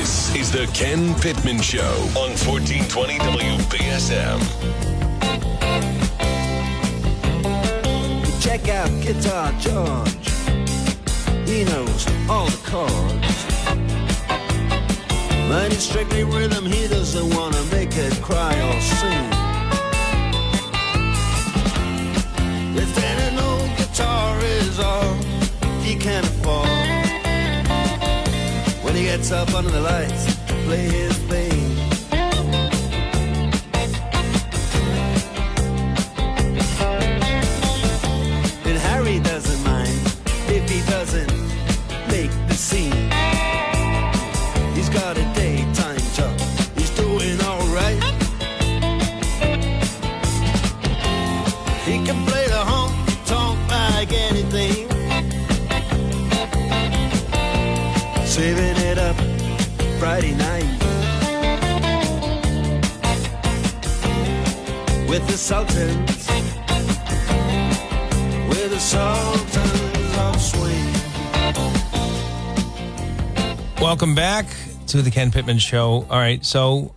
This is the Ken Pittman Show on 1420 WBSM. Check out Guitar George. He knows all the chords. But it's strictly rhythm, he doesn't want to make it cry or sing. If an old guitar is all he can afford, when he gets up under the lights to play his thing, and Harry doesn't mind if he doesn't make the scene. He's got a daytime job, he's doing alright. He can play the honky-tonk like anything, saving it up Friday night with the Sultans, with the Sultans of Swing. Welcome back to the Ken Pittman Show. All right, so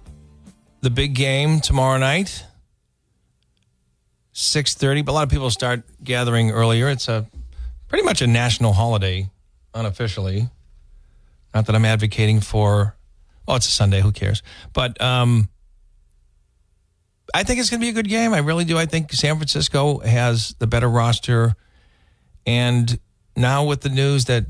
the big game tomorrow night, 6:30. But a lot of people start gathering earlier. It's pretty much a national holiday, unofficially. Not that I'm advocating for, it's a Sunday, who cares? But I think it's going to be a good game. I really do. I think San Francisco has the better roster. And now with the news that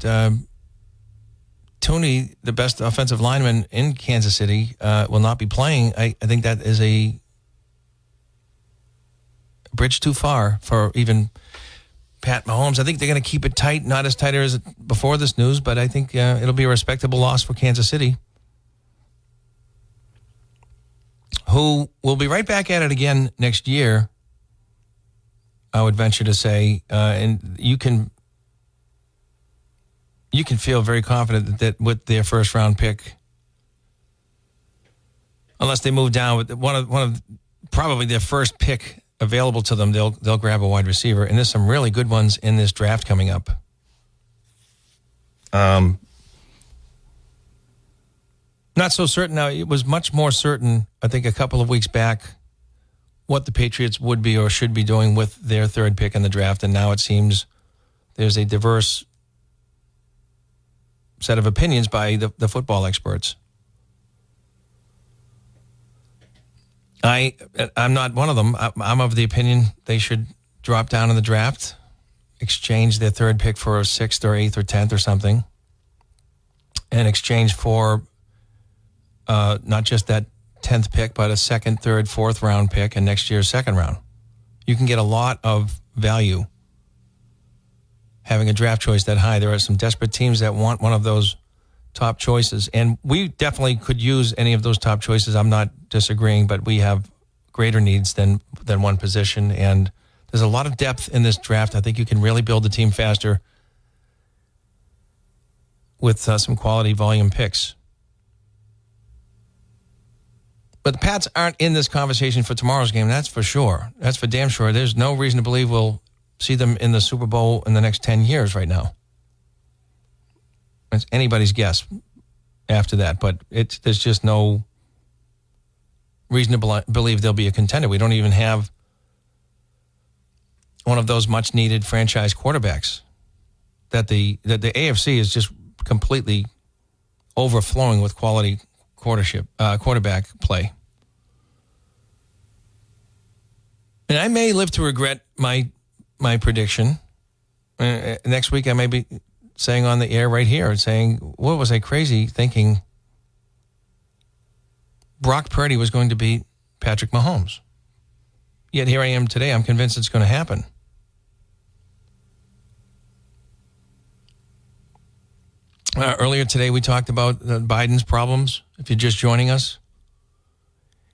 Tooney, the best offensive lineman in Kansas City, will not be playing, I think that is a bridge too far for even Pat Mahomes. I think they're going to keep it tight, not as tight as before this news, but I think it'll be a respectable loss for Kansas City, who will be right back at it again next year, I would venture to say. And you can feel very confident that with their first round pick, unless they move down with one of probably their first pick available to them, they'll grab a wide receiver, and there's some really good ones in this draft coming up. Not so certain now. It was much more certain, I think, a couple of weeks back, what the Patriots would be or should be doing with their third pick in the draft, and now it seems there's a diverse set of opinions by the football experts. I'm not one of them. I'm of the opinion they should drop down in the draft, exchange their third pick for a 6th or 8th or 10th or something, and exchange for not just that 10th pick, but a 2nd, 3rd, 4th round pick and next year's 2nd round. You can get a lot of value having a draft choice that high. There are some desperate teams that want one of those top choices, and we definitely could use any of those top choices. I'm not disagreeing, but we have greater needs than one position, and there's a lot of depth in this draft. I think you can really build the team faster with some quality volume picks. But the Pats aren't in this conversation for tomorrow's game, that's for sure. That's for damn sure. There's no reason to believe we'll see them in the Super Bowl in the next 10 years right now. It's anybody's guess after that, but there's just no reason to believe they'll be a contender. We don't even have one of those much-needed franchise quarterbacks that the AFC is just completely overflowing with quality quarterback play. And I may live to regret my prediction. Next week I may be saying on the air right here, saying, what was I crazy thinking Brock Purdy was going to beat Patrick Mahomes? Yet here I am today. I'm convinced it's going to happen. Earlier today, we talked about Biden's problems. If you're just joining us,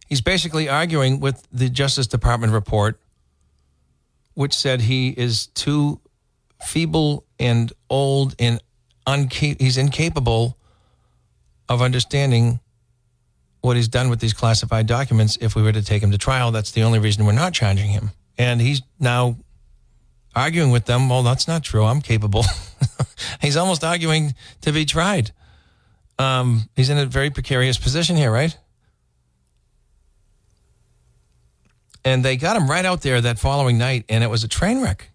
he's basically arguing with the Justice Department report, which said he is too feeble and old and he's incapable of understanding what he's done with these classified documents. If we were to take him to trial, that's the only reason we're not charging him. And he's now arguing with them, well, that's not true. I'm capable. He's almost arguing to be tried. He's in a very precarious position here, right? And they got him right out there that following night, and it was a train wreck.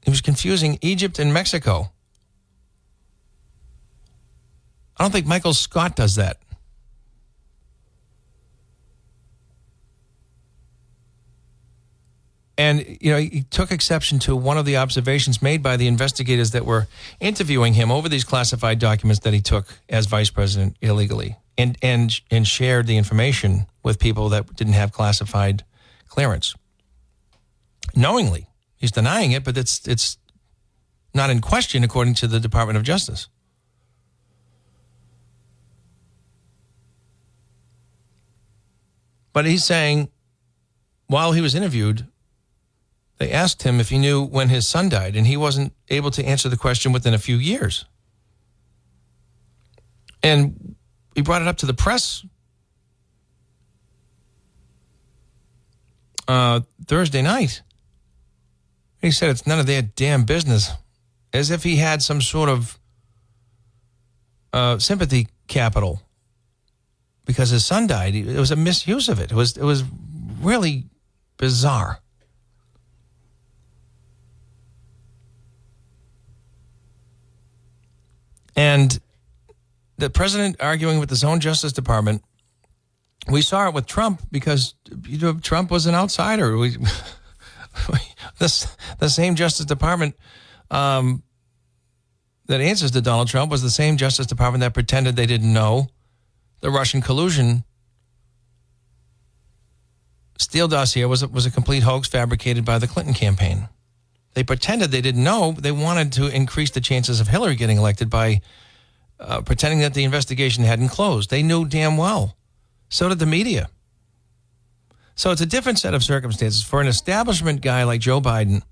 He was confusing Egypt and Mexico. I don't think Michael Scott does that. And, he took exception to one of the observations made by the investigators that were interviewing him over these classified documents that he took as vice president illegally and shared the information with people that didn't have classified clearance. Knowingly. He's denying it, but it's not in question according to the Department of Justice. But he's saying, while he was interviewed, they asked him if he knew when his son died, and he wasn't able to answer the question within a few years. And he brought it up to the press Thursday night. He said it's none of their damn business, as if he had some sort of sympathy capital because his son died. It was a misuse of it. It was really bizarre. And the president arguing with his own Justice Department, we saw it with Trump because Trump was an outsider. The same Justice Department that answers to Donald Trump was the same Justice Department that pretended they didn't know the Russian collusion Steele dossier was a complete hoax fabricated by the Clinton campaign. They pretended they didn't know. They wanted to increase the chances of Hillary getting elected by pretending that the investigation hadn't closed. They knew damn well. So did the media. So it's a different set of circumstances. For an establishment guy like Joe Biden,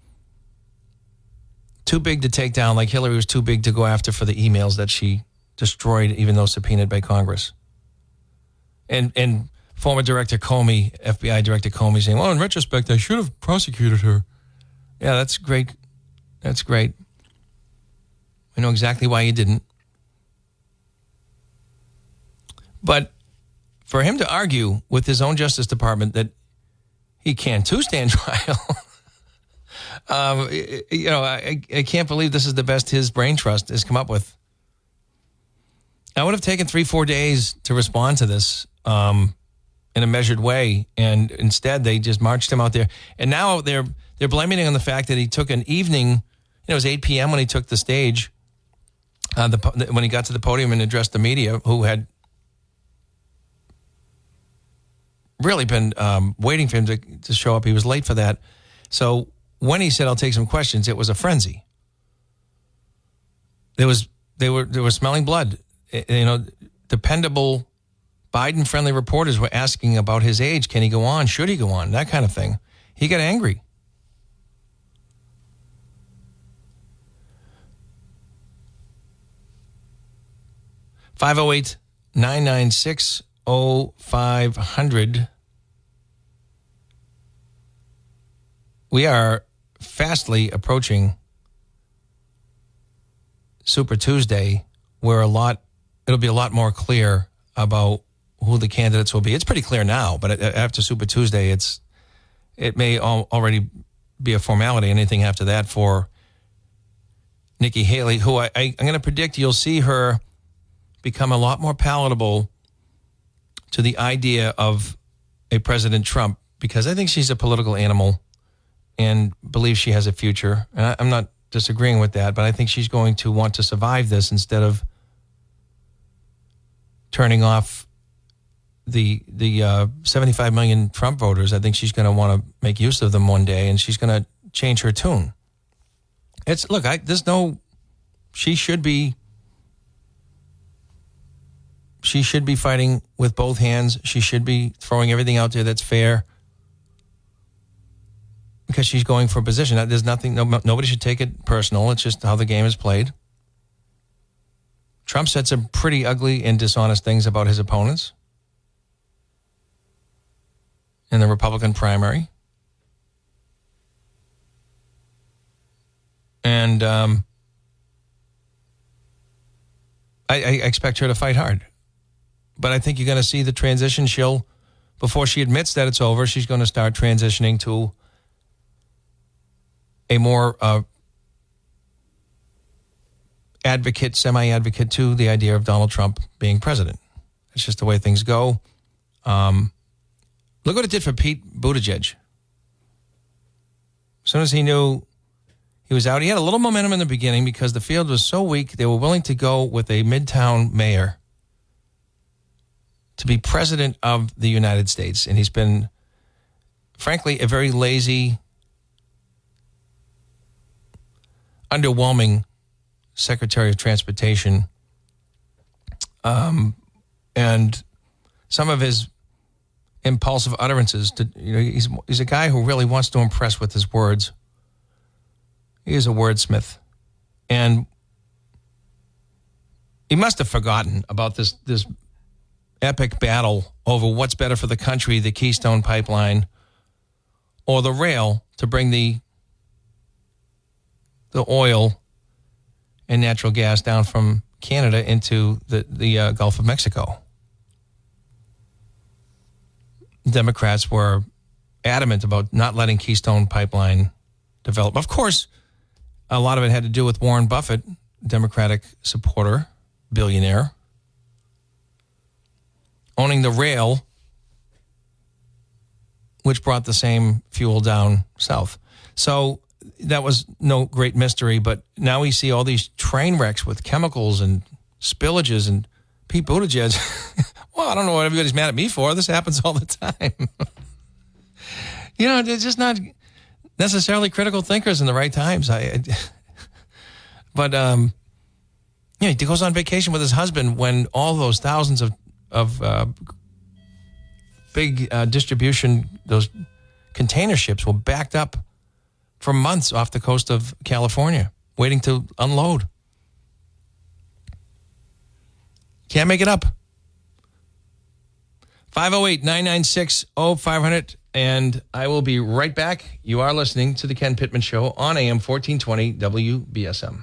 too big to take down, like Hillary was too big to go after for the emails that she destroyed, even though subpoenaed by Congress. And former Director Comey, FBI Director Comey, saying, well, in retrospect, I should have prosecuted her. Yeah, that's great. That's great. I know exactly why you didn't. But for him to argue with his own Justice Department that he can too stand trial, I can't believe this is the best his brain trust has come up with. I would have taken 3-4 days to respond to this in a measured way, and instead they just marched him out there. And now they're blaming him on the fact that he took an evening. It was 8 p.m. when he took the stage, when he got to the podium and addressed the media, who had really been waiting for him to show up. He was late for that. So when he said, I'll take some questions, it was a frenzy. They were smelling blood. Dependable Biden-friendly reporters were asking about his age. Can he go on? Should he go on? That kind of thing. He got angry. (508-996-0500). We are fastly approaching Super Tuesday, where it'll be a lot more clear about who the candidates will be. It's pretty clear now, but after Super Tuesday, it may already be a formality. Anything after that for Nikki Haley, who I'm going to predict you'll see her become a lot more palatable to the idea of a President Trump, because I think she's a political animal and believes she has a future. And I'm not disagreeing with that, but I think she's going to want to survive this instead of turning off the 75 million Trump voters. I think she's going to want to make use of them one day, and she's going to change her tune. She should be fighting with both hands. She should be throwing everything out there that's fair, because she's going for a position. There's nothing, nobody should take it personal. It's just how the game is played. Trump said some pretty ugly and dishonest things about his opponents in the Republican primary. And I expect her to fight hard. But I think you're going to see the transition. Before she admits that it's over, she's going to start transitioning to a more semi-advocate to the idea of Donald Trump being president. It's just the way things go. Look what it did for Pete Buttigieg. As soon as he knew he was out, he had a little momentum in the beginning because the field was so weak, they were willing to go with a Midtown mayor to be president of the United States. And he's been, frankly, a very lazy, underwhelming Secretary of Transportation. And some of his impulsive utterances, he's a guy who really wants to impress with his words. He is a wordsmith. And he must have forgotten about this epic battle over what's better for the country, the Keystone Pipeline or the rail to bring the oil and natural gas down from Canada into the Gulf of Mexico. Democrats were adamant about not letting Keystone Pipeline develop. Of course, a lot of it had to do with Warren Buffett, Democratic supporter, billionaire, owning the rail, which brought the same fuel down south. So that was no great mystery, but now we see all these train wrecks with chemicals and spillages, and Pete Buttigieg, well, I don't know what everybody's mad at me for. This happens all the time. They're just not necessarily critical thinkers in the right times. But he goes on vacation with his husband when all those thousands of big distribution, those container ships were backed up for months off the coast of California, waiting to unload. Can't make it up. 508-996-0500, and I will be right back. You are listening to The Ken Pittman Show on AM 1420 WBSM.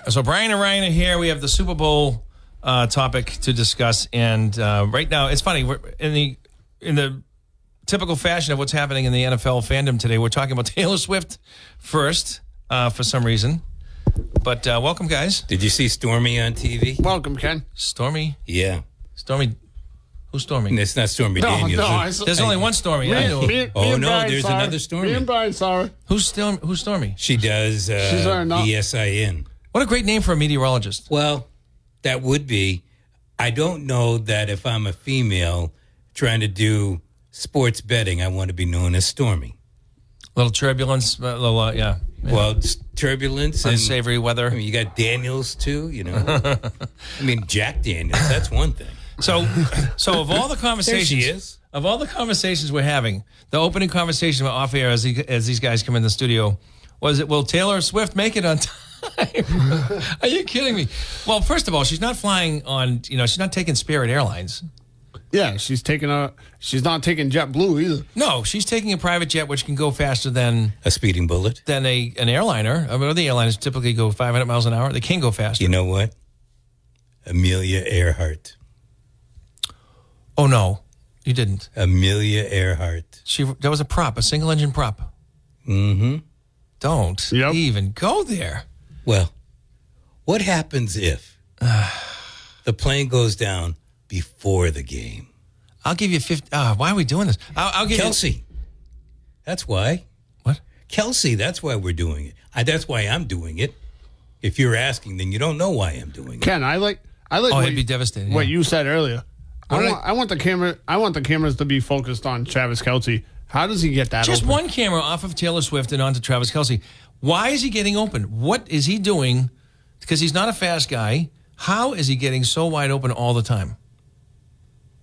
So Brian and Ryan are here. We have the Super Bowl topic to discuss, and right now it's funny. We're in the typical fashion of what's happening in the NFL fandom today. We're talking about Taylor Swift first for some reason. But welcome, guys. Did you see Stormy on TV? Welcome, Ken. Stormy? Yeah. Stormy? Who's Stormy? It's not Stormy Daniels. There's only one Stormy. I know. There's another Stormy. Me and Brian saw her. Who's Stormy? She does ESIN. What a great name for a meteorologist. Well, that would be. I don't know that if I'm a female trying to do sports betting, I want to be known as Stormy. A little turbulence, yeah. Well, it's turbulence. Unsavory weather. I mean, you got Daniels, too, I mean, Jack Daniels, that's one thing. So of all the conversations, there she is. Of all the conversations we're having, the opening conversation off air as these guys come in the studio was it, will Taylor Swift make it on time? Are you kidding me? Well, first of all, she's not flying on, she's not taking Spirit Airlines. Yeah, she's not taking JetBlue either. No, she's taking a private jet, which can go faster than a speeding bullet, than an airliner. I mean, the airliners typically go 500 miles an hour. They can go faster. You know what? Amelia Earhart. Oh no, you didn't. Amelia Earhart. That was a prop, a single engine prop. Mm-hmm. Don't even go there. Well, what happens if the plane goes down before the game? I'll give you 50. Why are we doing this? I'll give Kelsey. That's why. What? Kelsey, that's why we're doing it. That's why I'm doing it. If you're asking, then you don't know why I'm doing it. Ken, I like. It'd be devastating. What you said earlier. I want the cameras to be focused on Travis Kelce. How does he get that? Just open? one camera off of Taylor Swift and onto Travis Kelce. Why is he getting open? What is he doing? Because he's not a fast guy. How is he getting so wide open all the time?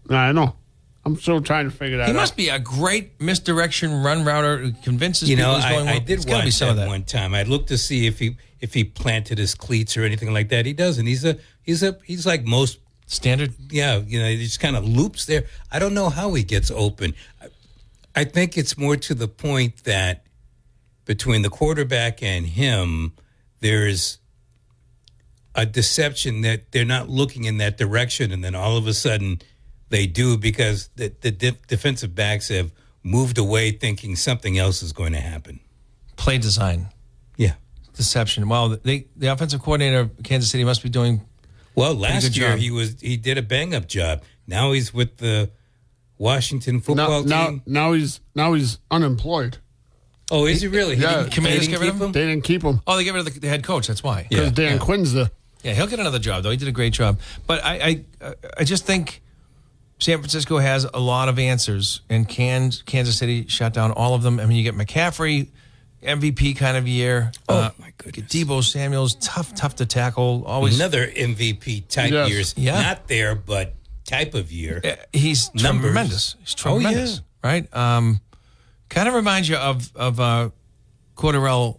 I know. I'm still trying to figure that out. He must be a great misdirection run router who convinces people he's going well. I did watch that one time. I looked to see if he planted his cleats or anything like that. He doesn't. He's like most standard. Yeah, he just kind of loops there. I don't know how he gets open. I think it's more to the point that between the quarterback and him, there's a deception that they're not looking in that direction, and then all of a sudden they do because the defensive backs have moved away thinking something else is going to happen. Play design. Yeah. Deception. Well, the offensive coordinator of Kansas City must be doing well. Last year he did a bang-up job. Now he's with the Washington football team. Now he's unemployed. Oh, is he really? Yeah. Commanders get rid of him? They didn't keep him. Oh, they get rid of the head coach. That's why. Because Dan Quinn's the... Yeah, he'll get another job, though. He did a great job. But I just think San Francisco has a lot of answers, and Kansas City shut down all of them. I mean, you get McCaffrey, MVP kind of year. Oh, my goodness. Debo Samuel's tough to tackle. Always another MVP type years. Yeah. Not there, but type of year. He's tremendous. He's tremendous, right? Kind of reminds you of Cordarrelle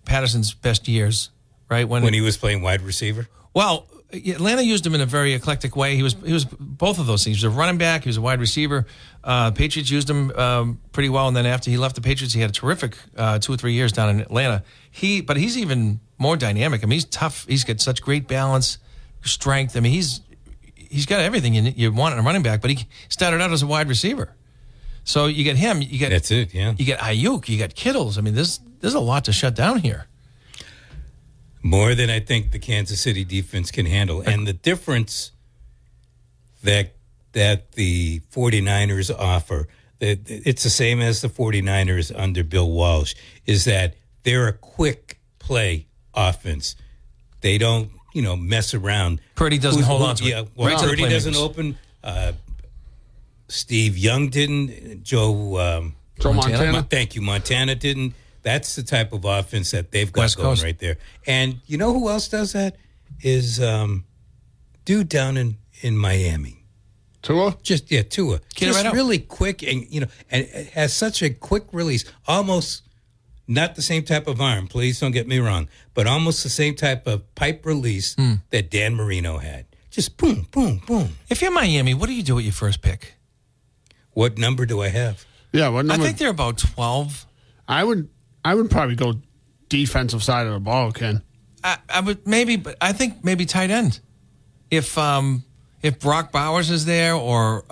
Patterson's best years, right? When he was playing wide receiver? Well, Atlanta used him in a very eclectic way. He was both of those things. He was a running back. He was a wide receiver. Patriots used him pretty well, and then after he left the Patriots, he had a terrific 2 or 3 years down in Atlanta. But he's even more dynamic. I mean, he's tough. He's got such great balance, strength. I mean, he's got everything you want in a running back. But he started out as a wide receiver. So you get him. You get that's it. Yeah. You get Ayuk. You got Kittles. I mean, there's a lot to shut down here. More than I think the Kansas City defense can handle. And the difference that the 49ers offer, it's the same as the 49ers under Bill Walsh, is that they're a quick play offense. They don't, mess around. Purdy doesn't hold on to it. Yeah, well, Purdy doesn't open. Steve Young didn't. Joe Montana. Thank you. Montana didn't. That's the type of offense that they've got West going Coast. right there. And you know who else does that? Is dude down in Miami. Tua? Tua. Just right really quick and and it has such a quick release. Almost not the same type of arm, please don't get me wrong, but almost the same type of pipe release that Dan Marino had. Just boom, boom, boom. If you're Miami, what do you do with your first pick? What number do I have? Yeah, what number? I think they're about 12. I would probably go defensive side of the ball, Ken. I would maybe, but I think maybe tight end. If Brock Bowers is there or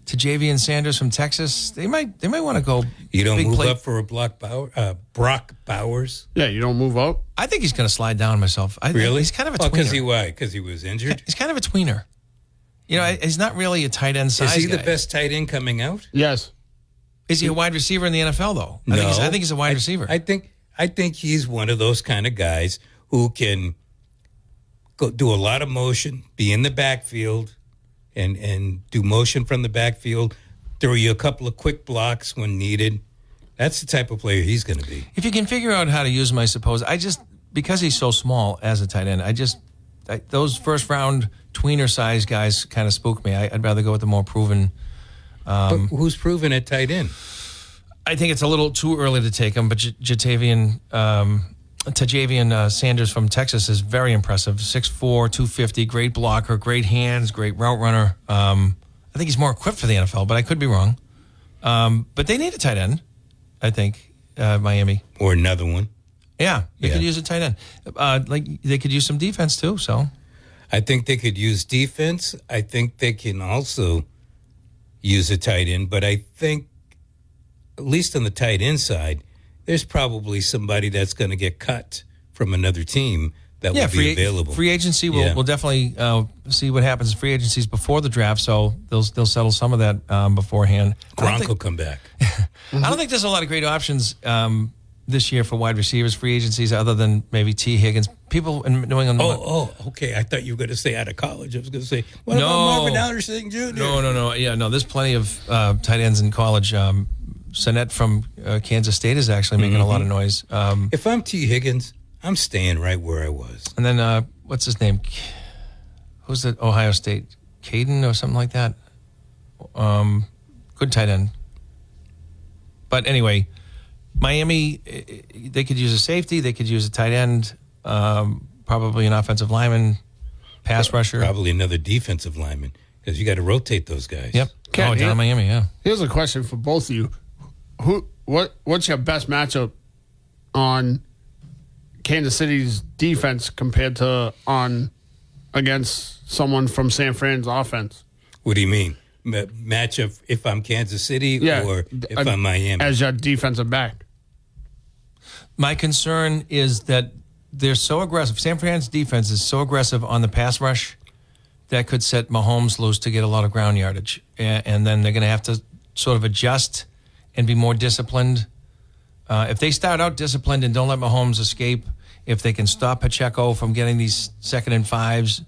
Tajavian Sanders from Texas, they might want to go. You don't big move play. up for a Brock Bowers? Yeah, you don't move up. I think he's going to slide down myself. Really? He's kind of a tweener. Because he was injured? He's kind of a tweener. He's not really a tight end size. Is he guy. the best tight end coming out? Yes. Is he a wide receiver in the NFL though? No. I think he's a wide receiver. I think he's one of those kind of guys who can go do a lot of motion, be in the backfield, and do motion from the backfield, throw you a couple of quick blocks when needed. That's the type of player he's going to be. If you can figure out how to use him, I suppose. Because he's so small as a tight end, those first round tweener size guys kind of spook me. I'd rather go with the more proven. But who's proven at tight end? I think it's a little too early to take him, but Tajavian Sanders from Texas is very impressive. 6'4", 250, great blocker, great hands, great route runner. I think he's more equipped for the NFL, but I could be wrong. But they need a tight end, I think, Miami. Or another one. Yeah, they could use a tight end. They could use some defense too, so. I think they could use defense. I think they can also use a tight end, but I think, at least on the tight end side, there's probably somebody that's going to get cut from another team that will be available. Free agency, we'll definitely see what happens in free agencies before the draft, so they'll settle some of that beforehand. Gronk will come back. I don't think there's a lot of great options this year for wide receivers, free agencies, other than maybe T. Higgins. People in New England. Okay. I thought you were going to say out of college. I was going to say, what about Marvin Anderson Jr.? No. Yeah, no, there's plenty of tight ends in college. Sinet from Kansas State is actually making a lot of noise. If I'm T. Higgins, I'm staying right where I was. And then, what's his name? Who's the Ohio State? Caden or something like that? Good tight end. But anyway, Miami, they could use a safety. They could use a tight end, probably an offensive lineman, pass rusher. Probably another defensive lineman because you got to rotate those guys. Yep. Down in Miami, yeah. Here's a question for both of you. What's your best matchup on Kansas City's defense compared to against someone from San Fran's offense? What do you mean? Matchup if I'm Kansas City or if I'm Miami? As your defensive back. My concern is that they're so aggressive. San Fran's defense is so aggressive on the pass rush that could set Mahomes loose to get a lot of ground yardage. And then they're going to have to sort of adjust and be more disciplined. If they start out disciplined and don't let Mahomes escape, if they can stop Pacheco from getting these 2nd and 5s,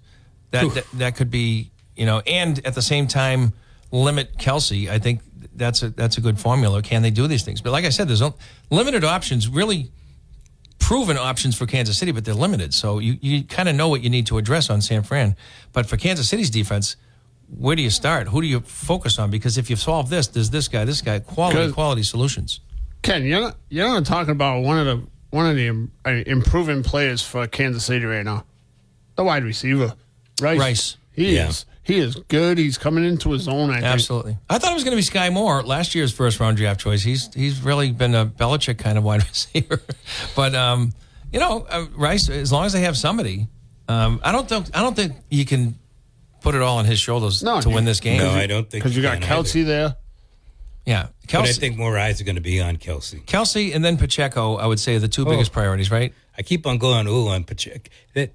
that could be, and at the same time limit Kelsey. I think that's a good formula. Can they do these things? But like I said, there's limited options, really proven options for Kansas City, but they're limited. So you kind of know what you need to address on San Fran. But for Kansas City's defense, where do you start? Who do you focus on? Because if you solve this, there's this guy, quality solutions. Ken, you're not talking about one of the improving players for Kansas City right now. The wide receiver, Rice. He is good. He's coming into his own, I think. Absolutely. I thought it was going to be Sky Moore, last year's first-round draft choice. He's really been a Belichick kind of wide receiver. But, Rice, as long as they have somebody, I don't think you can put it all on his shoulders to win this game. No, I don't think because you got Kelsey there. Yeah. But I think more eyes are going to be on Kelsey. Kelsey and then Pacheco, I would say, are the two biggest priorities, right? I keep on going, on Pacheco. I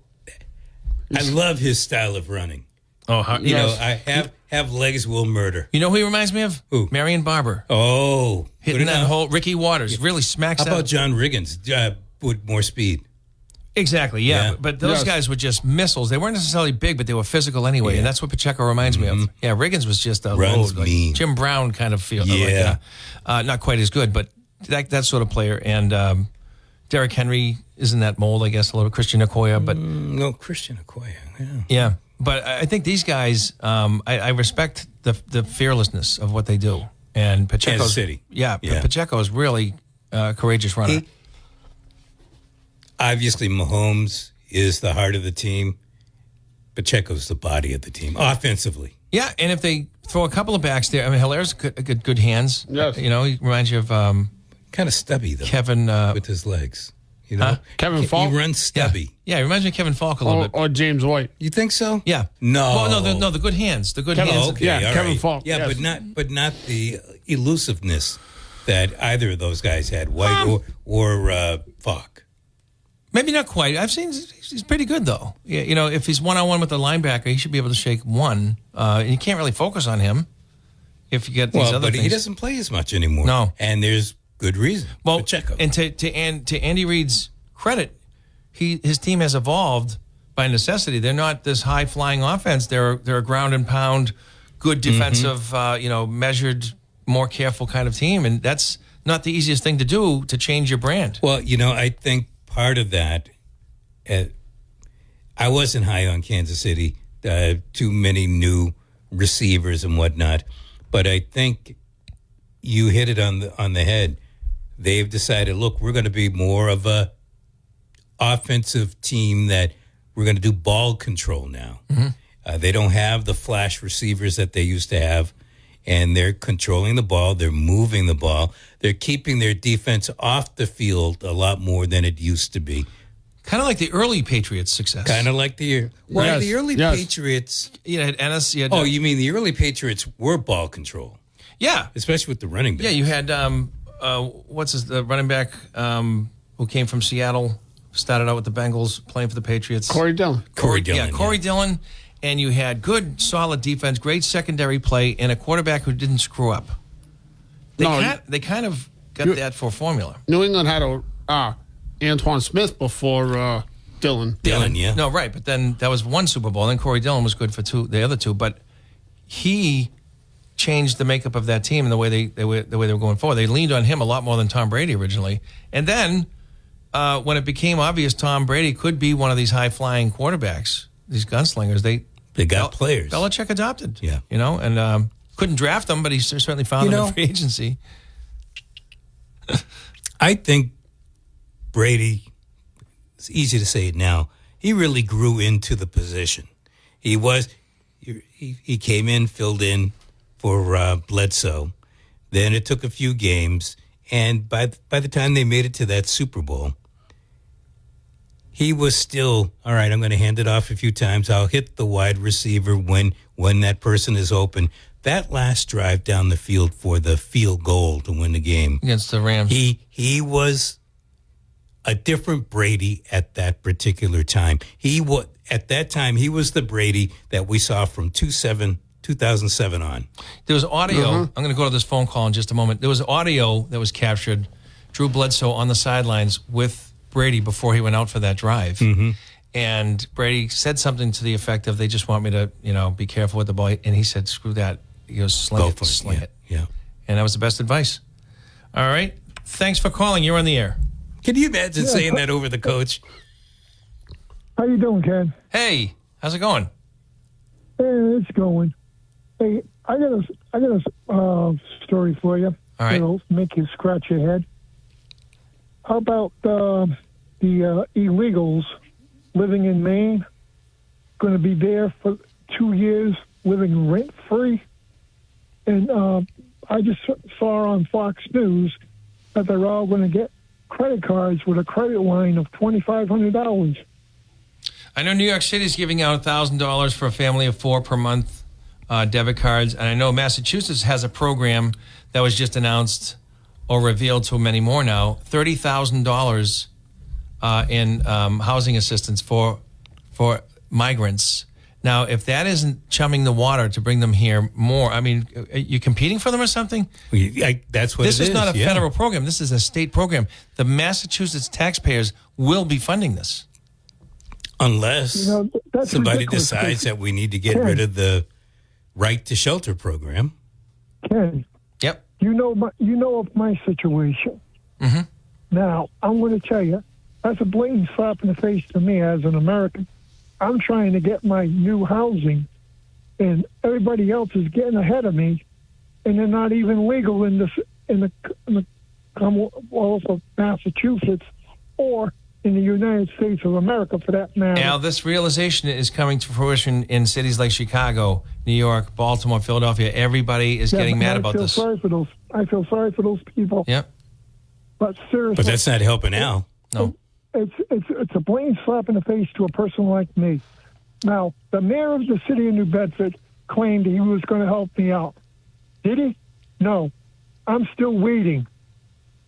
love his style of running. Oh, I have legs will murder. You know who he reminds me of? Who? Marion Barber. Oh. Hitting that whole Ricky Waters. Really smacks How about John Riggins with more speed? Exactly, yeah. But those guys were just missiles. They weren't necessarily big, but they were physical anyway, and that's what Pacheco reminds me of. Yeah, Riggins was just a load, like Jim Brown kind of feel. Yeah. Not quite as good, but that sort of player. And Derrick Henry is in that mold, I guess, a little Christian Okoye. But no, Christian Okoye. Yeah. But I think these guys, I respect the fearlessness of what they do. And Pacheco's, Kansas City. Yeah. Pacheco is really a courageous runner. Obviously, Mahomes is the heart of the team. Pacheco's the body of the team, offensively. Yeah, and if they throw a couple of backs there, I mean, Hilaire's good hands. Yes. He reminds you of... kind of stubby, though. Kevin... with his legs. Kevin Falk? He runs stubby. Yeah, he remards me of Kevin Falk a little bit. Or James White. You think so? Yeah. No. Well, no, the good hands. The good Kevin, hands. Okay, yeah, Kevin right. Falk. Yeah, yes. but not the elusiveness that either of those guys had, White or Falk. Maybe not quite. I've seen he's pretty good, though. Yeah, if he's one-on-one with the linebacker, he should be able to shake one. You can't really focus on him if you get these other but things. he doesn't play as much anymore. No. And there's good reason. Well, Pacheco. And to Andy Reid's credit, his team has evolved by necessity. They're not this high-flying offense. They're a ground and pound, good defensive, measured, more careful kind of team. And that's not the easiest thing to do to change your brand. Well, I think part of that, I wasn't high on Kansas City, too many new receivers and whatnot, but I think you hit it on the head. They've decided, look, we're going to be more of a offensive team that we're going to do ball control now. Mm-hmm. They don't have the flash receivers that they used to have, and they're controlling the ball. They're moving the ball. They're keeping their defense off the field a lot more than it used to be. Kind of like the early Patriots' success. Kind of like the early Patriots. Had Ennis. You mean the early Patriots were ball control? Yeah, especially with the running back. Yeah, you had the running back who came from Seattle, started out with the Bengals, playing for the Patriots. Corey Dillon. Corey Dillon. And you had good, solid defense, great secondary play, and a quarterback who didn't screw up. They kind of got that for a formula. New England had Antoine Smith before Dillon. Dillon, yeah. No, right. But then that was one Super Bowl. Then Corey Dillon was good for the other two. But he changed the makeup of that team and the way they were going forward. They leaned on him a lot more than Tom Brady originally. And then when it became obvious Tom Brady could be one of these high-flying quarterbacks, these gunslingers, They got players. Belichick adopted. Yeah. And couldn't draft them, but he certainly found them in free agency. I think Brady, it's easy to say it now, he really grew into the position. He came in, filled in for Bledsoe. Then it took a few games, and by the time they made it to that Super Bowl, he was still, all right, I'm going to hand it off a few times. I'll hit the wide receiver when that person is open. That last drive down the field for the field goal to win the game Against the Rams. He was a different Brady at that particular time. At that time, he was the Brady that we saw from 2007 on. There was audio. I'm going to go to this phone call in just a moment. There was audio that was captured. Drew Bledsoe on the sidelines with Brady before he went out for that drive. Mm-hmm. And Brady said something to the effect of, they just want me to, be careful with the ball. And he said, screw that. He goes, sling it. Yeah. And that was the best advice. All right. Thanks for calling. You're on the air. Can you imagine saying that over the coach? How you doing, Ken? Hey, how's it going? Hey, it's going. Hey, I got a story for you. All right. It'll make you scratch your head. How about the illegals living in Maine going to be there for 2 years, living rent-free? And I just saw on Fox News that they're all going to get credit cards with a credit line of $2,500. I know New York City is giving out $1,000 for a family of 4 per month debit cards. And I know Massachusetts has a program that was just announced or revealed to many more now, $30,000 in housing assistance for migrants. Now, if that isn't chumming the water to bring them here more, are you competing for them or something? That's what this it is. This is not a yeah. federal program. This is a state program. The Massachusetts taxpayers will be funding this. Unless that's somebody ridiculous. decides that we need to get rid of the right to shelter program. Ken, Yep. you know of my situation. Mm-hmm. Now, I'm going to tell you, that's a blatant slap in the face to me as an American. I'm trying to get my new housing, and everybody else is getting ahead of me, and they're not even legal in the Commonwealth of Massachusetts or in the United States of America, for that matter. Now, this realization is coming to fruition in cities like Chicago, New York, Baltimore, Philadelphia. Everybody is getting mad about this. I feel sorry for those people. Yep. But seriously, But that's not helping Al. No. It's a blatant slap in the face to a person like me. Now, the mayor of the city of New Bedford claimed he was going to help me out. Did he? No. I'm still waiting.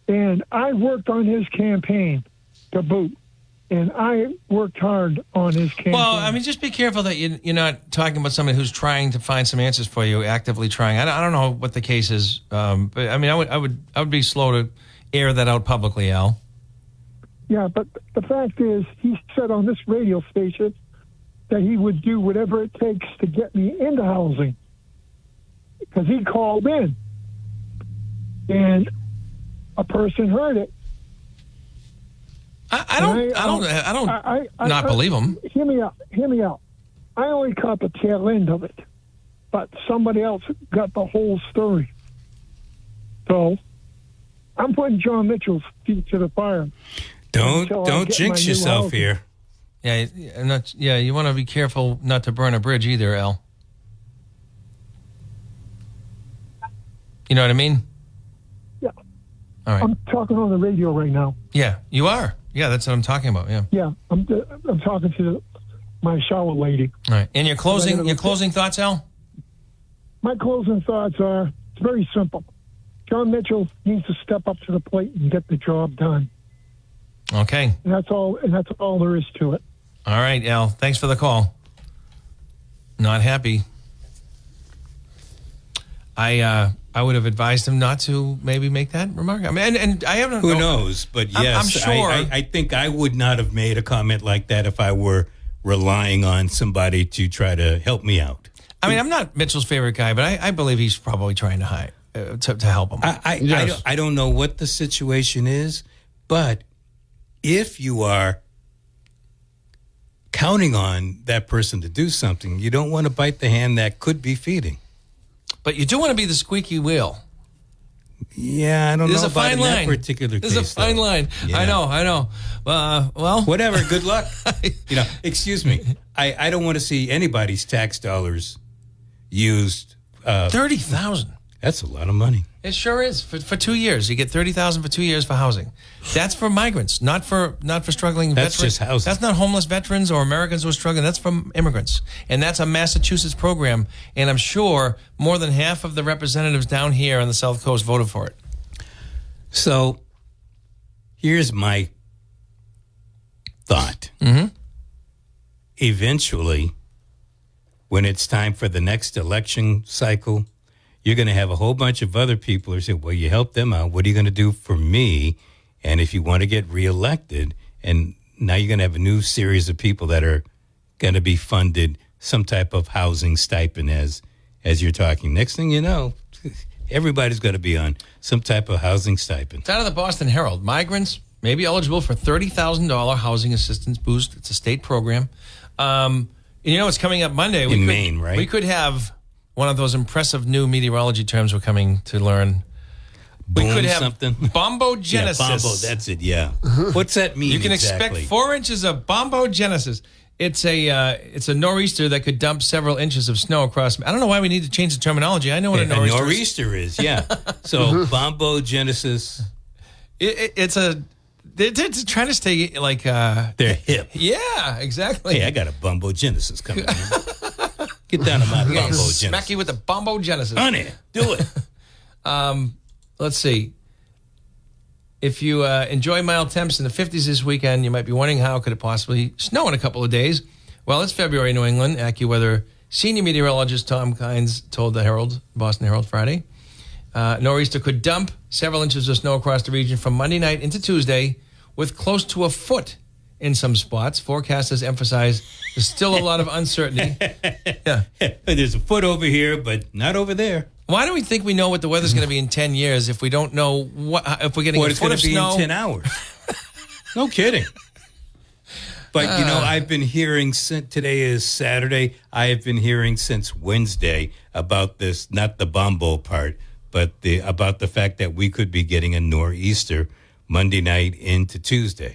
And I worked on his campaign to boot. And I worked hard on his campaign. Well, just be careful that you're not talking about somebody who's trying to find some answers for you, actively trying. I don't know what the case is, but I would be slow to air that out publicly, Al. Yeah, but the fact is, he said on this radio station that he would do whatever it takes to get me into housing, because he called in, and a person heard it. I don't believe him. Hear me out. I only caught the tail end of it, but somebody else got the whole story. So I'm putting John Mitchell's feet to the fire. Don't jinx yourself here. Yeah, you want to be careful not to burn a bridge either, Al. You know what I mean? Yeah. All right. I'm talking on the radio right now. Yeah, you are. Yeah, that's what I'm talking about. Yeah. Yeah, I'm talking to my shower lady. All right. And your closing thoughts, Al? My closing thoughts are, it's very simple. John Mitchell needs to step up to the plate and get the job done. Okay. And that's all there is to it. All right, Al. Thanks for the call. Not happy. I would have advised him not to maybe make that remark. And I haven't. Who knows? But yes, I'm sure. I think I would not have made a comment like that if I were relying on somebody to try to help me out. I'm not Mitchell's favorite guy, but I believe he's probably trying to hide to help him. I don't know what the situation is, but if you are counting on that person to do something, you don't want to bite the hand that could be feeding. But you do want to be the squeaky wheel. Yeah, I don't There's know a about fine in line. that particular There's case. a fine though. line. Yeah. I know. Well, Whatever. Good luck. Excuse me. I don't want to see anybody's tax dollars used. 30,000. That's a lot of money. It sure is for 2 years. You get 30,000 for 2 years for housing. That's for migrants, not for struggling That's veterans. just housing. That's not homeless veterans or Americans who are struggling. That's from immigrants, and that's a Massachusetts program. And I'm sure more than half of the representatives down here on the South Coast voted for it. So here's my thought. Eventually, when it's time for the next election cycle, you're going to have a whole bunch of other people who say, well, you helped them out. What are you going to do for me? And if you want to get reelected, and now you're going to have a new series of people that are going to be funded some type of housing stipend as you're talking. Next thing you know, everybody's going to be on some type of housing stipend. It's out of the Boston Herald. Migrants may be eligible for $30,000 housing assistance boost. It's a state program. It's coming up Monday. In Maine, right? We could have one of those impressive new meteorology terms we're coming to learn. Boom We could have something. bombogenesis. Yeah, bombo, that's it, yeah. What's that mean You can exactly? expect 4 inches of bombogenesis. It's a nor'easter that could dump several inches of snow across. I don't know why we need to change the terminology. I know what a nor'easter is. Yeah. So bombogenesis. They're trying to stay like They're hip. Yeah, exactly. Hey, I got a bombogenesis coming in. Get down to my bombogenesis. Smack you with the bombogenesis. Honey, do it. Let's see. If you enjoy mild temps in the 50s this weekend, you might be wondering how could it possibly snow in a couple of days. Well, it's February in New England. AccuWeather senior meteorologist Tom Kynes told the Boston Herald Friday. Nor'easter could dump several inches of snow across the region from Monday night into Tuesday, with close to a foot in some spots. Forecasters emphasize there's still a lot of uncertainty. Yeah. There's a foot over here, but not over there. Why do we think we know what the weather's going to be in 10 years if we don't know if we're getting What a it's foot going of to be snow? in 10 hours. No kidding. But, I've been hearing since today is Saturday. I have been hearing since Wednesday about this, not the bombo part, but about the fact that we could be getting a nor'easter Monday night into Tuesday.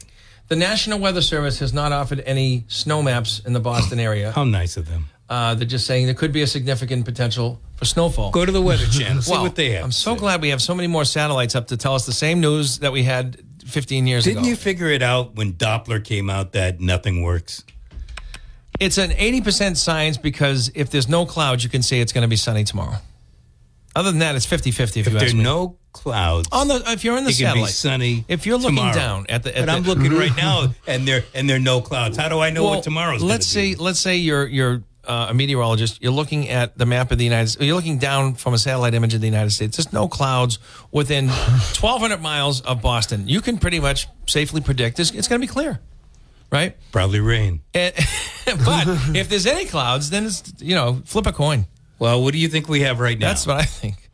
The National Weather Service has not offered any snow maps in the Boston area. How nice of them. They're just saying there could be a significant potential for snowfall. Go to the Weather Channel, see Well, what they have. I'm to so say. glad we have so many more satellites up to tell us the same news that we had 15 years ago. Didn't you figure it out when Doppler came out that nothing works? It's an 80% science because if there's no clouds, you can say it's going to be sunny tomorrow. Other than that, it's 50-50 if If you there ask are me. no clouds, If you're in the it can be satellite, sunny. if you're looking tomorrow. down at the, But I'm looking right now, and there are no clouds. How do I know what tomorrow's going to be? Let's say you're a meteorologist. You're looking at the map of the United States. You're looking down from a satellite image of the United States. There's no clouds within 1,200 miles of Boston. You can pretty much safely predict it's going to be clear, right? Probably rain. But if there's any clouds, then it's flip a coin. Well, what do you think we have right now? That's what I think.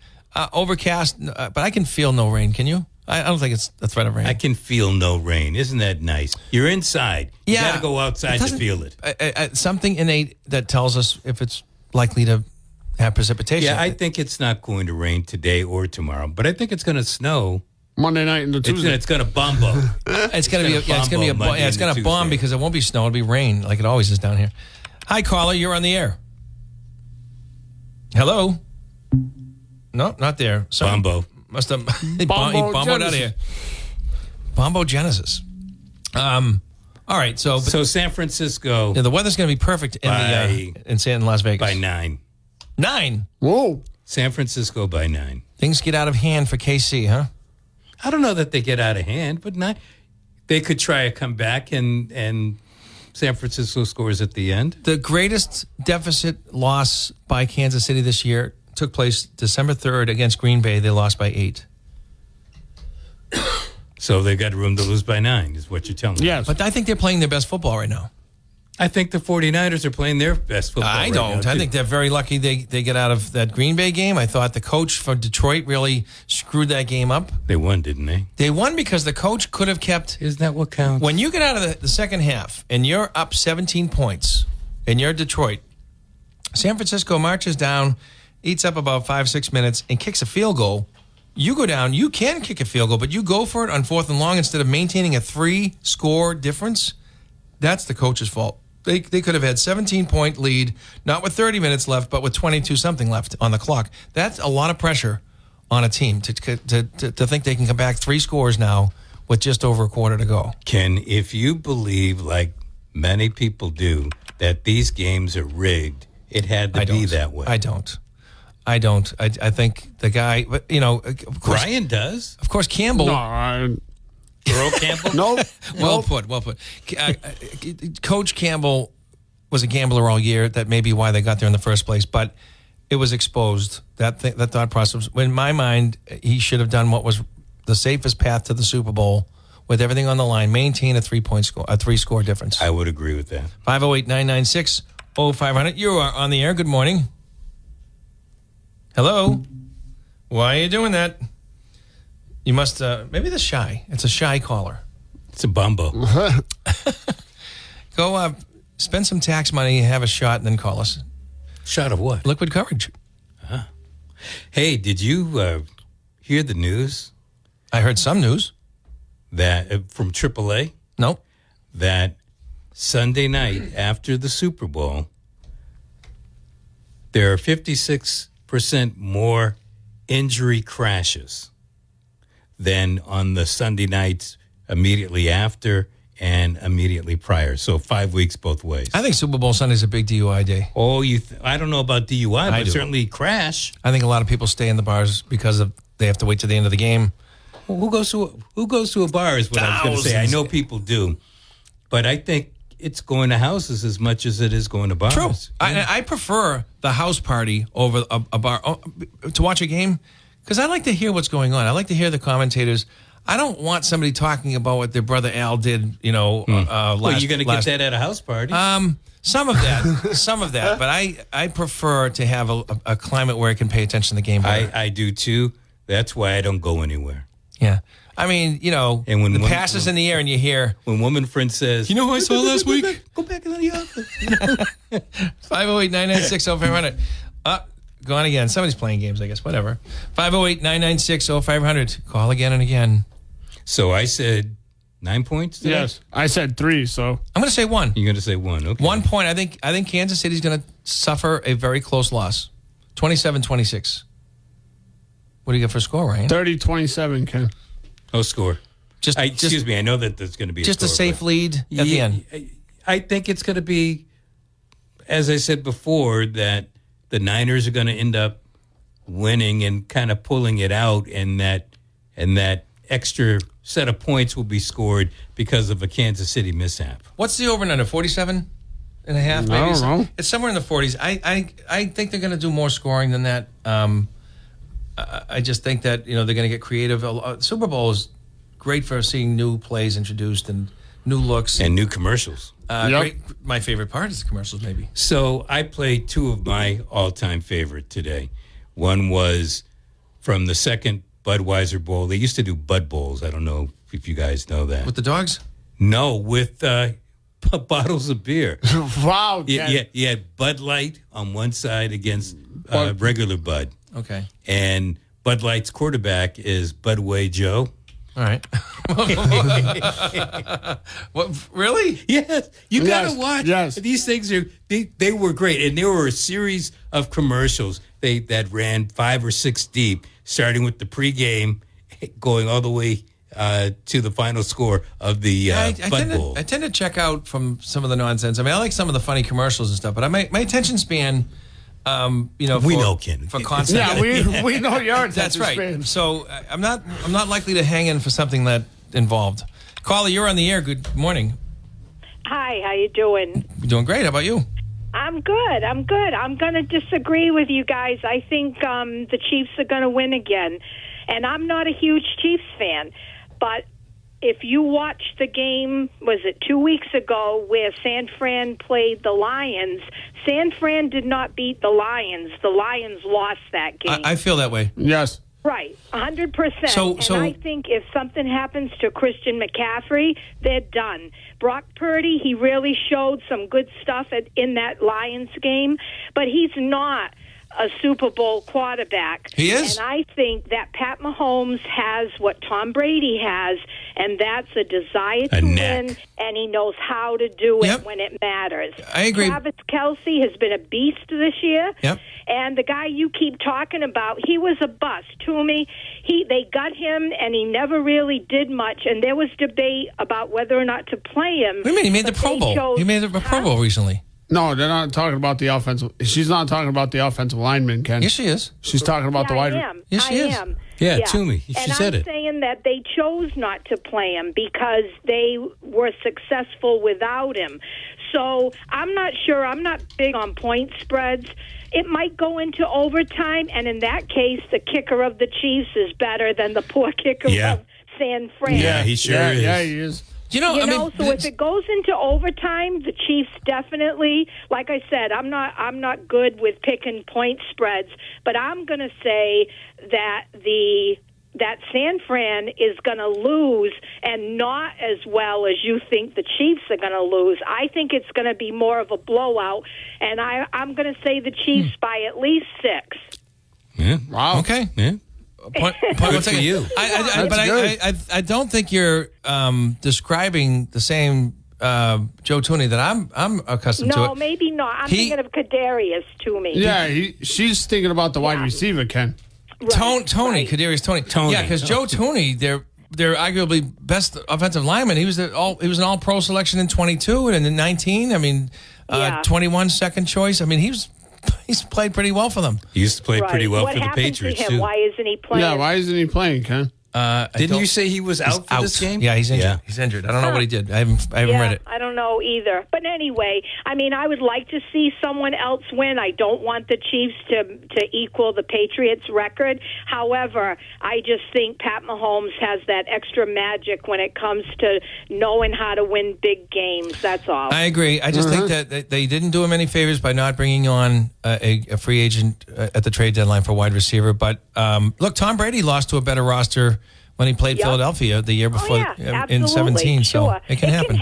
Overcast, but I can feel no rain. Can you? I don't think it's a threat of rain. I can feel no rain. Isn't that nice? You're inside. You got to go outside to feel it. Something innate that tells us if it's likely to have precipitation. Yeah, I think it's not going to rain today or tomorrow, but I think it's going to snow. Monday night into Tuesday. It's going to bombo. It's going to be a bomb because it won't be snow. It'll be rain like it always is down here. Hi, caller. You're on the air. Hello. No, not there. Sorry. Bombo. Must have he bomboed out of here. Bombogenesis. All right. So San Francisco the weather's going to be perfect in Las Vegas by 9. 9. Whoa. San Francisco by 9. Things get out of hand for KC, huh? I don't know that they get out of hand, but they could try a comeback and San Francisco scores at the end. The greatest deficit loss by Kansas City this year took place December 3rd against Green Bay. They lost by 8. So they got room to lose by 9, is what you're telling me. Yes. But I think they're playing their best football right now. I think the 49ers are playing their best football. I right don't. now, I too. think they're very lucky they get out of that Green Bay game. I thought the coach for Detroit really screwed that game up. They won, didn't they? They won because the coach could have kept. Isn't that what counts? When you get out of the second half and you're up 17 points and you're Detroit, San Francisco marches down, eats up about 5-6 minutes, and kicks a field goal. You go down, you can kick a field goal, but you go for it on 4th and long instead of maintaining a 3-score difference. That's the coach's fault. They could have had 17-point lead, not with 30 minutes left, but with 22-something left on the clock. That's a lot of pressure on a team to think they can come back 3 scores now with just over a quarter to go. Ken, if you believe, like many people do, that these games are rigged, it had to be that way. I don't. I think the guy, but of course, Brian does. Of course, Campbell. No, Earl Campbell? no. Well put. Coach Campbell was a gambler all year. That may be why they got there in the first place. But it was exposed. That thought process. In my mind, he should have done what was the safest path to the Super Bowl with everything on the line. Maintain a 3-point score, a 3-score difference. I would agree with that. 508-996-0500. You are on the air. Good morning. Hello. Why are you doing that? You must, maybe the shy. It's a shy caller. It's a bumbo. Go spend some tax money, have a shot, and then call us. Shot of what? Liquid courage. Hey, did you hear the news I heard some news. that from AAA Nope. that Sunday night after the Super Bowl, there are 56% more injury crashes than on the Sunday nights immediately after and immediately prior. So 5 weeks both ways. I think Super Bowl Sunday's a big DUI day. Oh, I don't know about DUI, I but do. certainly crash. I think a lot of people stay in the bars because they have to wait to the end of the game. Well, who goes to a bar is what I was going to say. I Thousands. know people do, but I think it's going to houses as much as it is going to bars. True. I prefer the house party over a bar to watch a game because I like to hear what's going on. I like to hear the commentators. I don't want somebody talking about what their brother Al did, Well, you're going to get that at a house party. Some of that. But I prefer to have a climate where I can pay attention to the game better. I do too. That's why I don't go anywhere. Yeah. I mean, And when the one- pass is in the air and you hear, When woman friend says, you know who I saw last week? Go back into the office. 508-996-0500. Gone again. Somebody's playing games, I guess. Whatever. 508-996-0500. Call again and again. So I said 9 points today? Yes, I said 3. So I'm going to say 1. You're going to say 1. Okay. 1 point. I think Kansas City's going to suffer a very close loss. 27-26. What do you get for a score, Ryan? 30-27, Ken. No score. Excuse me. I know that there's going to be just a a score, safe but- lead at the end. I think it's going to be, as I said before, that the Niners are going to end up winning and kind of pulling it out, and that extra set of points will be scored because of a Kansas City mishap. What's the over and under? 47 and a half, maybe? I don't know. It's somewhere in the 40s. I think they're going to do more scoring than that. I just think that they're going to get creative. Super Bowl is great for seeing new plays introduced and new looks. And new commercials. Great. My favorite part is the commercials, maybe. So I played 2 of my all-time favorite today. One was from the second Budweiser Bowl. They used to do Bud Bowls. I don't know if you guys know that. With the dogs? No, with bottles of beer. Wow, Ken. You had Bud Light on one side against regular Bud. Okay. And Bud Light's quarterback is Budway Joe. All right. What? Really? Yes, you gotta Yes, watch. yes. These things they were great, and there were a series of commercials that ran 5 or 6 deep, starting with the pregame, going all the way to the final score of the Bud Bowl. I tend to check out from some of the nonsense. I mean, I like some of the funny commercials and stuff, but my attention span, We know, Ken. for concept. Yeah, we know your attention That's right. span. So I'm not likely to hang in for something that involved. Caller, you're on the air. Good morning. Hi, how you doing? You're doing great. How about you? I'm good. I'm going to disagree with you guys. I think the Chiefs are going to win again. And I'm not a huge Chiefs fan, but if you watched the game, was it 2 weeks ago, where San Fran played the Lions, San Fran did not beat the Lions. The Lions lost that game. I feel that way. Yes. Right, 100%. So- and I think if something happens to Christian McCaffrey, they're done. Brock Purdy, he really showed some good stuff in that Lions game, but he's not a Super Bowl quarterback. He is? And I think that Pat Mahomes has what Tom Brady has, and that's a desire to win, and he knows how to do it when it matters. I agree. Travis Kelce has been a beast this year. Yep. And the guy you keep talking about, he was a bust. Toomey, they got him, and he never really did much. And there was debate about whether or not to play him. What do you mean? He made the Pro Bowl. He made the Pro Bowl recently. No, they're not talking about the offensive. She's not talking about the offensive lineman, Ken. Yes, she is. She's talking about the wide. I am. Yes, she is. Yeah, Toomey. She and said I'm it. saying that they chose not to play him because they were successful without him. So I'm not sure. I'm not big on point spreads. It might go into overtime, and in that case, the kicker of the Chiefs is better than the poor kicker of San Fran. Yeah, he sure is. Yeah, he is. So if it goes into overtime, the Chiefs definitely, like I said, I'm not good with picking point spreads, but I'm going to say that that San Fran is going to lose, and not as well as you think the Chiefs are going to lose. I think it's going to be more of a blowout, and I'm going to say the Chiefs by at least 6. Yeah. Wow. Okay. Yeah. Point Good for you. I don't think you're describing the same Joe Tooney that I'm accustomed to. No, maybe not. I'm thinking of Kadarius Toomey. Yeah, she's thinking about the wide receiver, Ken. Right, Tony, Kadarius Tony. Yeah, because Joe Tooney, they're arguably best offensive lineman. He was an All Pro selection in 22 and in 19. I mean, 21 second choice. I mean, he's played pretty well for them. He used to play pretty well for the happened Patriots, to him? too. Why isn't he playing? Yeah, why isn't he playing, Ken? Didn't you say he was out for this game? Yeah, he's injured. Yeah. He's injured. I don't know what he did. I haven't read it. I don't know either. But anyway, I mean, I would like to see someone else win. I don't want the Chiefs to equal the Patriots' record. However, I just think Pat Mahomes has that extra magic when it comes to knowing how to win big games. That's all. I agree. I just think that they didn't do him any favors by not bringing on a free agent at the trade deadline for wide receiver. But look, Tom Brady lost to a better roster when he played Philadelphia the year before in 17. Sure. So it can happen.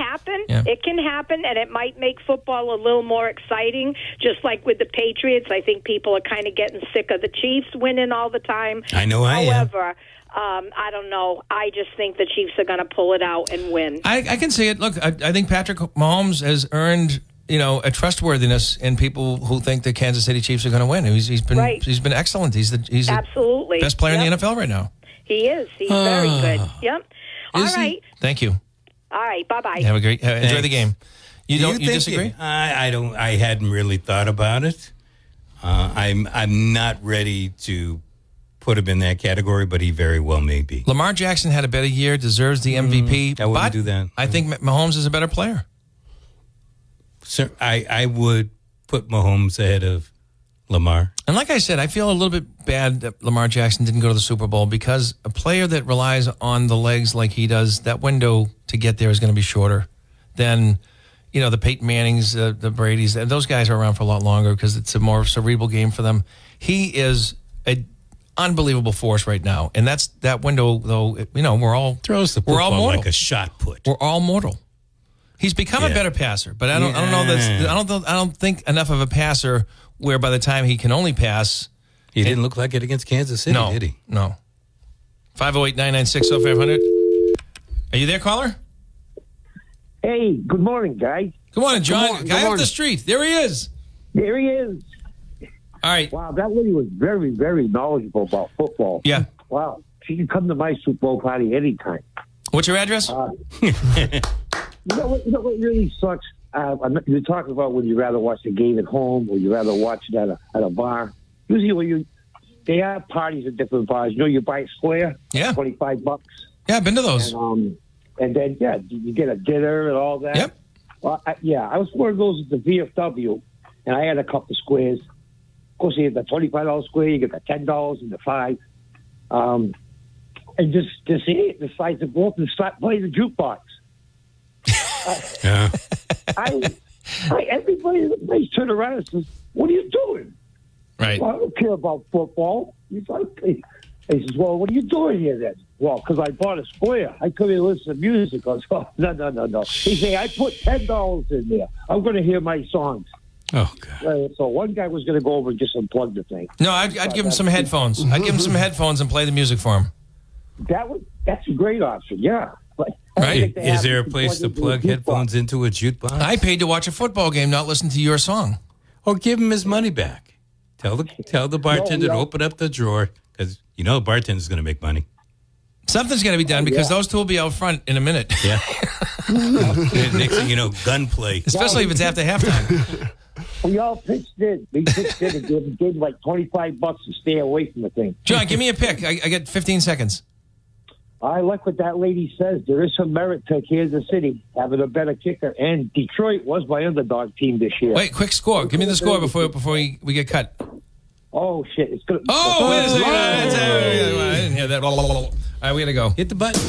Yeah. It can happen, and it might make football a little more exciting, just like with the Patriots. I think people are kind of getting sick of the Chiefs winning all the time. I know I am. However, I don't know. I just think the Chiefs are going to pull it out and win. I can see it. Look, I think Patrick Mahomes has earned a trustworthiness in people who think the Kansas City Chiefs are going to win. He's been excellent. He's the absolutely best player in the NFL right now. He is. He's very good. Yep. All right. Thank you. All right. Bye-bye. Have a great enjoy the game. You disagree? I don't. I hadn't really thought about it. I'm not ready to put him in that category, but he very well may be. Lamar Jackson had a better year, deserves the MVP. I wouldn't do that. I think Mahomes is a better player. Sir, I would put Mahomes ahead of Lamar. And like I said, I feel a little bit bad that Lamar Jackson didn't go to the Super Bowl because a player that relies on the legs like he does, that window to get there is going to be shorter than, the Peyton Mannings, the Bradys. Those guys are around for a lot longer because it's a more cerebral game for them. He is an unbelievable force right now. And that's that window, though, we're all throws the football like a shot put. We're all mortal. He's become a better passer, but I don't know I don't think enough of a passer where by the time he can only pass. He didn't look like it against Kansas City, did he? No. 508-996-0500. Are you there, caller? Hey, good morning, guys. Good morning, John. Guy off the street. There he is. There he is. All right. Wow, that lady was very, very knowledgeable about football. Yeah. Wow. She can come to my Super Bowl party anytime. What's your address? You know what really sucks? You're talking about would you rather watch the game at home or you rather watch it at a bar. Usually they have parties at different bars. You buy a square, $25. Yeah, I've been to those. And then you get a dinner and all that. Yep. Well, I was one of those at the VFW, and I had a couple of squares. Of course, you get the $25 square, you get the $10 and the $5. and this idiot decides to go up and start playing the jukebox. Yeah. Everybody in the place turned around and says, "What are you doing?" Right. Well, I don't care about football. He's like, he says, "Well, what are you doing here then?" "Well, because I bought a square. I come here to listen to music." I goes, "Oh, no. He say, I put $10 in there. I'm going to hear my songs." Oh, God. So one guy was going to go over and just unplug the thing. No, I'd give him some headphones. I'd give him some headphones and play the music for him. That's a great option, yeah. But I don't Right. think they Is have there a to place to into a plug jukebox. headphones into a jukebox? I paid to watch a football game, not listen to your song. Or give him his money back. Tell the bartender to open up the drawer, because you know the bartender's going to make money. Something's got to be done because those two will be out front in a minute. Yeah. Next thing you know, gunplay. Especially if it's after halftime. We all pitched in. We pitched in and gave like $25 to stay away from the thing. John, give me a pick. I get 15 seconds. I like what that lady says. There is some merit to Kansas City having a better kicker, and Detroit was my underdog team this year. Wait, quick score. Give me the score before we get cut. Oh shit! It's good. Oh, wait a second. I didn't hear that. All right, we got to go. Hit the button.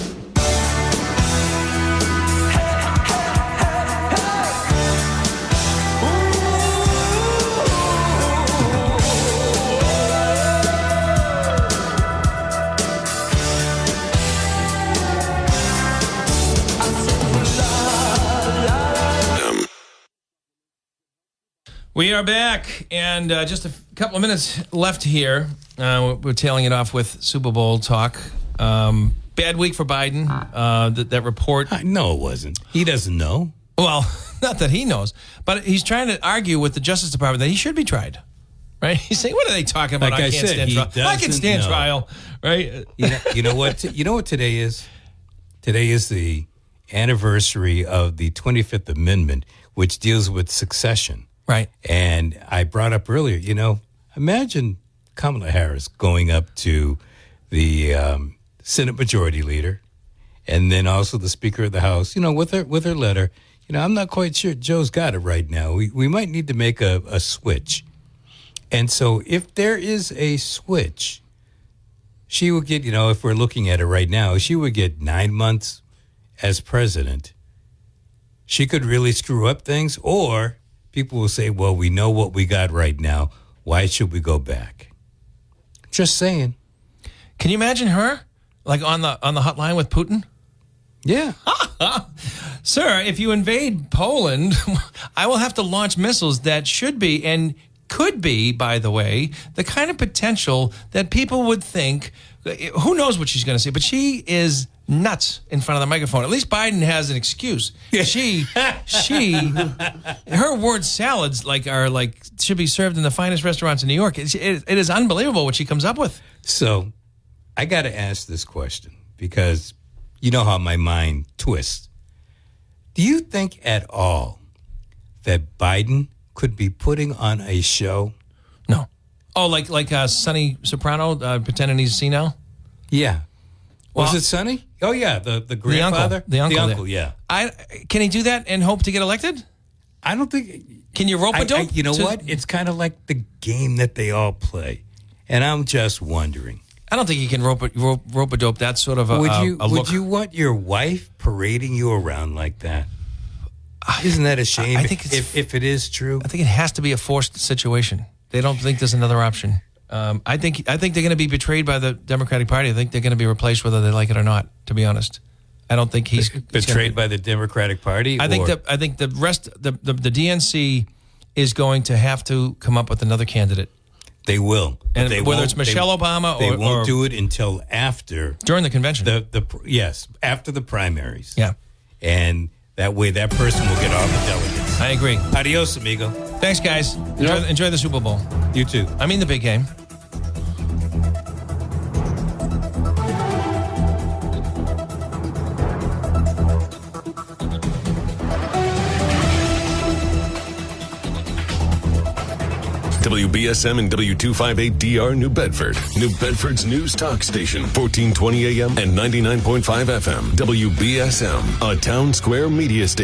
We are back, and just a couple of minutes left here. We're tailing it off with Super Bowl talk. Bad week for Biden, that report. No, it wasn't. He doesn't know. Well, not that he knows, but he's trying to argue with the Justice Department that he should be tried. Right? He's saying, what are they talking about? Like I can't said, stand he trial. I can doesn't stand know. trial. Right? You know what? You know what today is? Today is the anniversary of the 25th Amendment, which deals with succession. Right. And I brought up earlier, imagine Kamala Harris going up to the Senate Majority Leader and then also the Speaker of the House, with her letter. I'm not quite sure Joe's got it right now. We might need to make a switch. And so if there is a switch, she would get, if we're looking at it right now, she would get 9 months as president. She could really screw up things, or people will say, well, we know what we got right now. Why should we go back? Just saying. Can you imagine her, like on the hotline with Putin? Yeah. Sir, if you invade Poland, I will have to launch missiles that should be and could be, by the way, the kind of potential that people would think. Who knows what she's going to say? But she is nuts in front of the microphone. At least Biden has an excuse. Her word salads should be served in the finest restaurants in New York. It is unbelievable what she comes up with. So I got to ask this question because you know how my mind twists. Do you think at all that Biden could be putting on a show? No. Oh, like Sonny Soprano pretending he's senile? Yeah. Was Well, it Sonny? Oh, yeah, the grandfather? The uncle, yeah. Can he do that and hope to get elected? I don't think... Can you rope a dope? You know what? It's kind of like the game that they all play. And I'm just wondering. I don't think he can rope a dope. That's sort of a look. Would you want your wife parading you around like that? Isn't that a shame? I think if it is true. I think it has to be a forced situation. They don't think there's another option. I think they're going to be betrayed by the Democratic Party. I think they're going to be replaced whether they like it or not. To be honest, I don't think he's betrayed by the Democratic Party. I think the rest the DNC is going to have to come up with another candidate. They will, and whether it's Michelle Obama they or won't do it until after during the convention. Yes, after the primaries. Yeah, and that way that person will get all the delegates. I agree. Adios, amigo. Thanks, guys. Enjoy the Super Bowl. You too. I mean the big game. WBSM and W258DR New Bedford. New Bedford's news talk station. 1420 AM and 99.5 FM. WBSM, a town square media station.